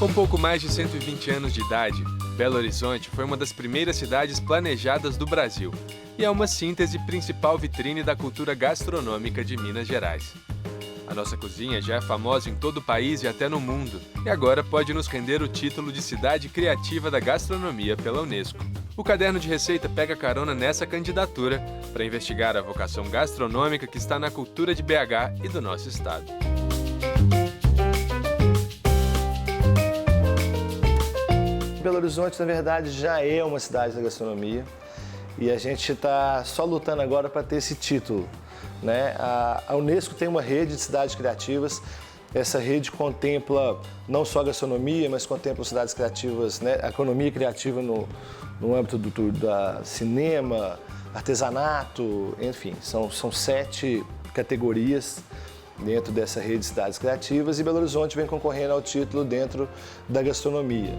Com pouco mais de 120 anos de idade, Belo Horizonte foi uma das primeiras cidades planejadas do Brasil e é uma síntese principal vitrine da cultura gastronômica de Minas Gerais. A nossa cozinha já é famosa em todo o país e até no mundo, e agora pode nos render o título de Cidade Criativa da Gastronomia pela Unesco. O caderno de receita pega carona nessa candidatura para investigar a vocação gastronômica que está na cultura de BH e do nosso estado. Belo Horizonte, na verdade, já é uma cidade da gastronomia e a gente está só lutando agora para ter esse título, né? A Unesco tem uma rede de cidades criativas. Essa rede contempla não só a gastronomia, mas contempla cidades criativas, né? A economia criativa no âmbito da cinema, artesanato, enfim, são 7 categorias dentro dessa rede de cidades criativas e Belo Horizonte vem concorrendo ao título dentro da gastronomia.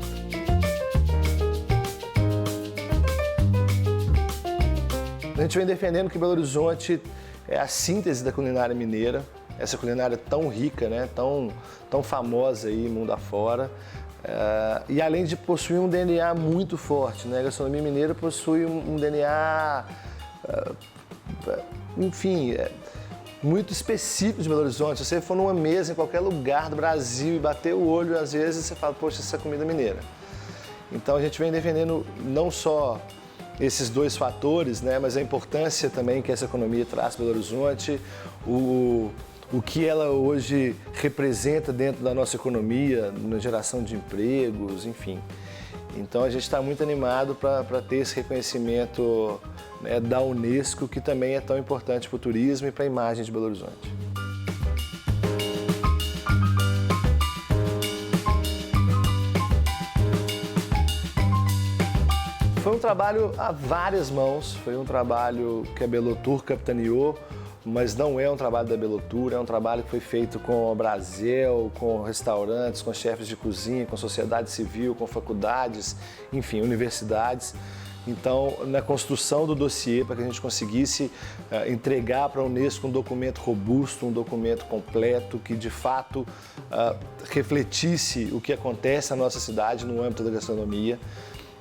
A gente vem defendendo que Belo Horizonte é a síntese da culinária mineira, essa culinária tão rica, né? tão famosa aí mundo afora. E além de possuir um DNA muito forte, né? A gastronomia mineira possui um DNA, enfim, muito específico de Belo Horizonte. Se você for numa mesa em qualquer lugar do Brasil e bater o olho, às vezes você fala, poxa, essa é comida mineira. Então a gente vem defendendo não só esses 2 fatores, né, mas a importância também que essa economia traz para Belo Horizonte, o que ela hoje representa dentro da nossa economia, na geração de empregos, enfim. Então a gente está muito animado para ter esse reconhecimento, né, da Unesco, que também é tão importante para o turismo e para a imagem de Belo Horizonte. Foi um trabalho a várias mãos, foi um trabalho que a Belotour capitaneou, mas não é um trabalho da Belotour, é um trabalho que foi feito com a Brasel, com restaurantes, com chefes de cozinha, com sociedade civil, com faculdades, enfim, universidades. Então, na construção do dossiê, para que a gente conseguisse entregar para a Unesco um documento robusto, um documento completo, que de fato refletisse o que acontece na nossa cidade no âmbito da gastronomia.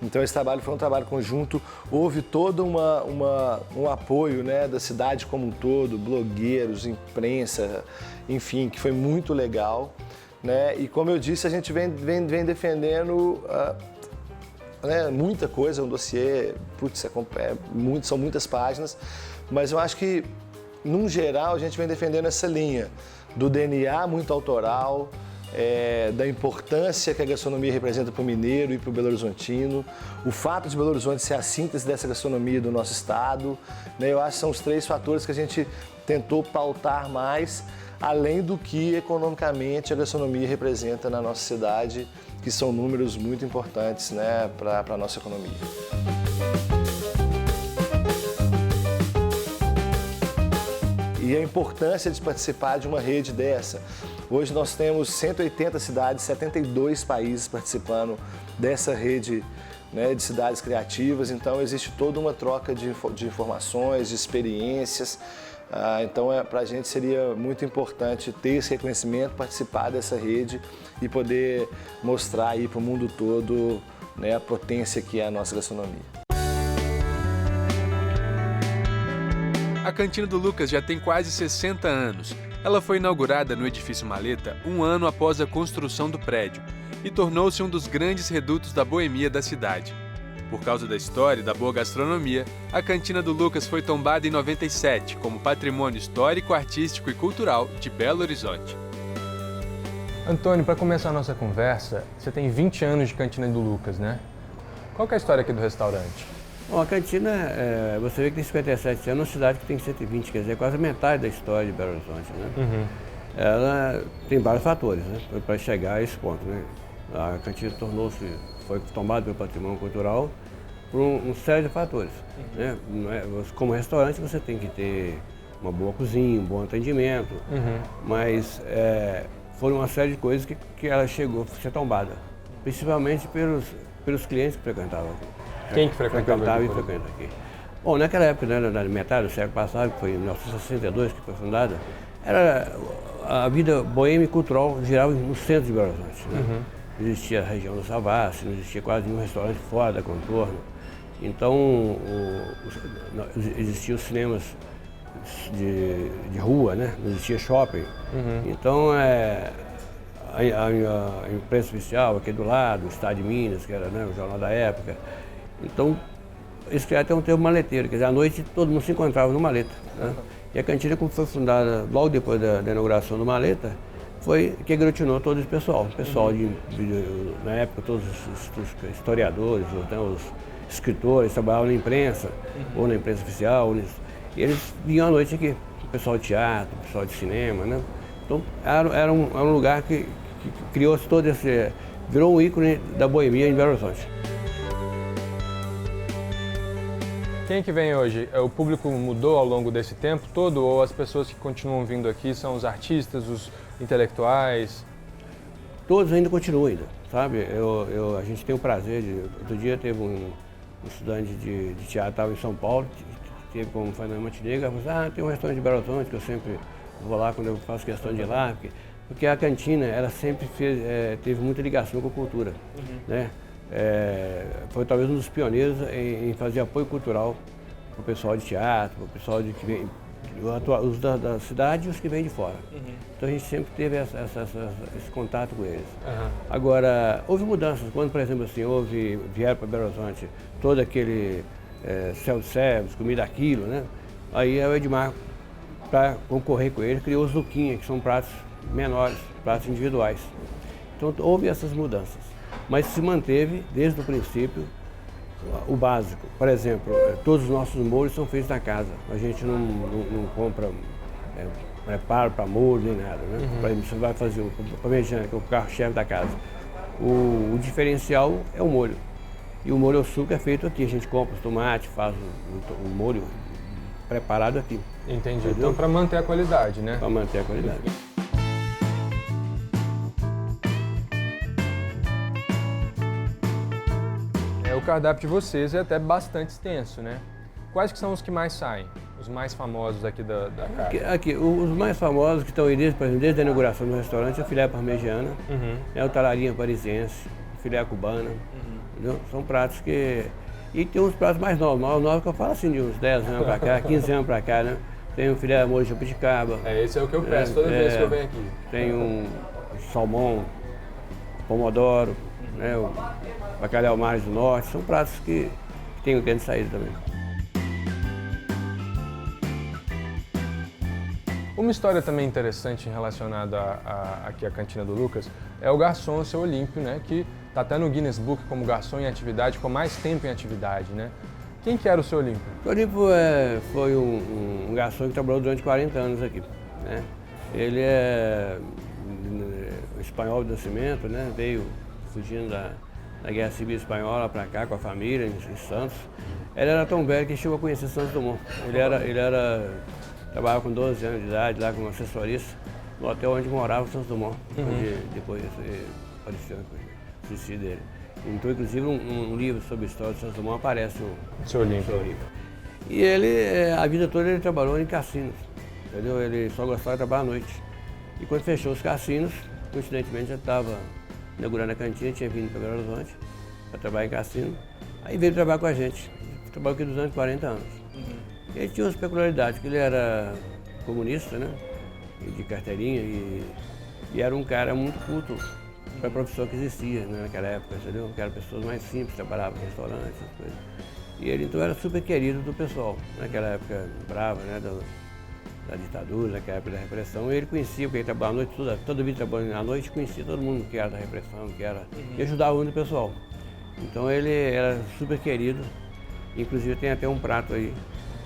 Então esse trabalho foi um trabalho conjunto, houve todo um apoio, né, da cidade como um todo, blogueiros, imprensa, enfim, que foi muito legal, né? E como eu disse, a gente vem defendendo né, muita coisa, um dossiê, putz, são muitas páginas, mas eu acho que, num geral, a gente vem defendendo essa linha do DNA muito autoral, da importância que a gastronomia representa para o mineiro e para o belo-horizontino, o fato de Belo Horizonte ser a síntese dessa gastronomia do nosso estado, né? Eu acho que são os 3 fatores que a gente tentou pautar mais, além do que economicamente a gastronomia representa na nossa cidade, que são números muito importantes, né, para a nossa economia. E a importância de participar de uma rede dessa. Hoje nós temos 180 cidades, 72 países participando dessa rede, né, de cidades criativas, então existe toda uma troca de informações, de experiências. Então para a gente seria muito importante ter esse reconhecimento, participar dessa rede e poder mostrar aí para o mundo todo, né, a potência que é a nossa gastronomia. A Cantina do Lucas já tem quase 60 anos. Ela foi inaugurada no edifício Maleta um ano após a construção do prédio e tornou-se um dos grandes redutos da boemia da cidade. Por causa da história e da boa gastronomia, a Cantina do Lucas foi tombada em 97 como Patrimônio Histórico, Artístico e Cultural de Belo Horizonte. Antônio, para começar a nossa conversa, você tem 20 anos de Cantina do Lucas, né? Qual que é a história aqui do restaurante? Bom, a cantina, você vê que tem 57 anos, uma cidade que tem 120, quer dizer, quase metade da história de Belo Horizonte, né? Uhum. Ela tem vários fatores, né, para chegar a esse ponto, né? A cantina foi tombada pelo patrimônio cultural por uma série de fatores, né? Como restaurante você tem que ter uma boa cozinha, um bom atendimento, mas foram uma série de coisas que ela chegou a ser tombada, principalmente pelos clientes que frequentavam aqui. Quem que frequentava e frequenta aqui? Bom, naquela época, né, na metade do século passado, que foi em 1962 que foi fundada, a vida boêmia e cultural girava no centro de Belo Horizonte, né? não existia a região do Savassi, não existia quase nenhum restaurante fora da Contorno. Então, existiam os cinemas de rua, né? Não existia shopping. Então, a imprensa oficial aqui do lado, o Estado de Minas, que era, né, o jornal da época. Então, eles criaram até um termo maleteiro, quer dizer, à noite todo mundo se encontrava no Maleta. Né? E a cantina, como foi fundada logo depois da inauguração do Maleta, foi que aglutinou todo esse pessoal. O pessoal, na época, todos os historiadores, né, os escritores, trabalhavam na imprensa, ou na imprensa oficial, e eles vinham à noite aqui. O pessoal de teatro, o pessoal de cinema, né? Então, era um lugar que criou-se todo esse... virou um ícone da boemia em Belo Horizonte. Quem é que vem hoje? O público mudou ao longo desse tempo todo ou as pessoas que continuam vindo aqui são os artistas, os intelectuais? Todos ainda continuam ainda, sabe? A gente tem o prazer de... Outro dia teve um estudante de teatro, estava em São Paulo, teve como Fernando Montenegro, falou assim, tem um restaurante de Belo Horizonte que eu sempre vou lá quando eu faço questão de ir lá, porque a cantina, ela sempre teve muita ligação com a cultura, né? Foi talvez um dos pioneiros em fazer apoio cultural para o pessoal de teatro, para o pessoal que vem, os da cidade e os que vêm de fora. Então a gente sempre teve esse contato com eles. Agora, houve mudanças, quando, por exemplo, assim, vieram para Belo Horizonte todo aquele self-service, comida a quilo, né? Aí o Edmar, para concorrer com ele, criou os Luquinha, que são pratos menores, pratos individuais. Então houve essas mudanças. Mas se manteve, desde o princípio, o básico. Por exemplo, todos os nossos molhos são feitos na casa. A gente não compra preparo para molho nem nada, né? Por exemplo, você vai fazer o parmegiana, que é o carro-chefe da casa. O diferencial é o molho. E o molho ao suco é feito aqui. A gente compra os tomates, faz o molho preparado aqui. Entendi. Entendeu? Então, para manter a qualidade, né? Para manter a qualidade. O cardápio de vocês é até bastante extenso, né? Quais que são os que mais saem? Os mais famosos aqui da casa? Aqui, os mais famosos que estão aí desde a inauguração do restaurante é o filé parmegiana, o talarinha parisiense, o filé cubana, entendeu? São pratos que... E tem uns pratos mais novos que eu falo assim de uns 10 anos para cá, 15 anos para cá, né? Tem o filé molho de jabuticaba. Esse é o que eu peço toda vez que eu venho aqui. Tem um salmão, pomodoro, né? O bacalhau Mares do Norte, são pratos que tem o tempo de saída também. Uma história também interessante relacionada aqui à Cantina do Lucas é o garçom, o seu Olímpio, né? Que está até no Guinness Book como garçom em atividade, com mais tempo em atividade, né? Quem que era o seu Olímpio? O Olímpio foi um garçom que trabalhou durante 40 anos aqui, né? Ele é espanhol de nascimento, né? Veio fugindo da Guerra Civil Espanhola para cá com a família, em Santos. Ele era tão velho que chegou a conhecer Santos Dumont. Trabalhava com 12 anos de idade lá como assessorista no hotel onde morava o Santos Dumont, onde depois apareceu o suicídio dele. Então, inclusive, um livro sobre a história do Santos Dumont aparece o Seu Olímpio. E ele, a vida toda, ele trabalhou em cassinos, entendeu? Ele só gostava de trabalhar à noite. E quando fechou os cassinos, coincidentemente já estava inaugurando a cantina, tinha vindo para Belo Horizonte para trabalhar em cassino. Aí veio trabalhar com a gente. Trabalhou aqui durante 40 anos. Ele tinha umas peculiaridades, que ele era comunista, né? De carteirinha e era um cara muito culto para a profissão que existia, né, naquela época, entendeu? Que eram pessoas mais simples, trabalhavam em restaurantes, essas coisas. E ele então era super querido do pessoal, naquela época brava, né? Da ditadura, naquela época da repressão. E ele conhecia, porque ele trabalhava à noite, toda vida trabalhando à noite, conhecia todo mundo que era da repressão, e ajudava muito o pessoal. Então ele era super querido, inclusive tem até um prato aí,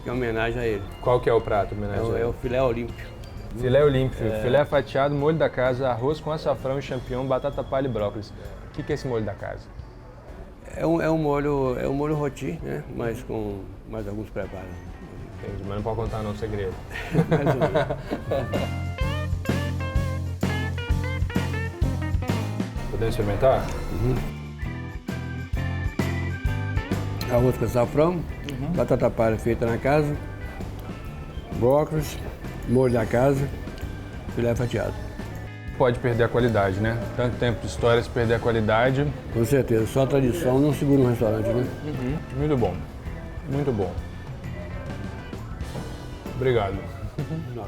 que é uma homenagem a ele. Qual que é o prato homenagem a ele? É o filé Olímpio. Filé Olímpio, filé fatiado, molho da casa, arroz com açafrão e champignon, batata palha e brócolis. O que é esse molho da casa? É um molho roti, né? Mas com mais alguns preparos. Entendi, mas não pode contar não, segredo. Podemos experimentar? Arroz com açafrão, batata palha feita na casa, brócolis, molho da casa, filé fatiado. pode perder a qualidade, né? Tanto tempo de história, se perder a qualidade. Com certeza, só a tradição não segura um restaurante, né? Muito bom, muito bom. Obrigado. Não.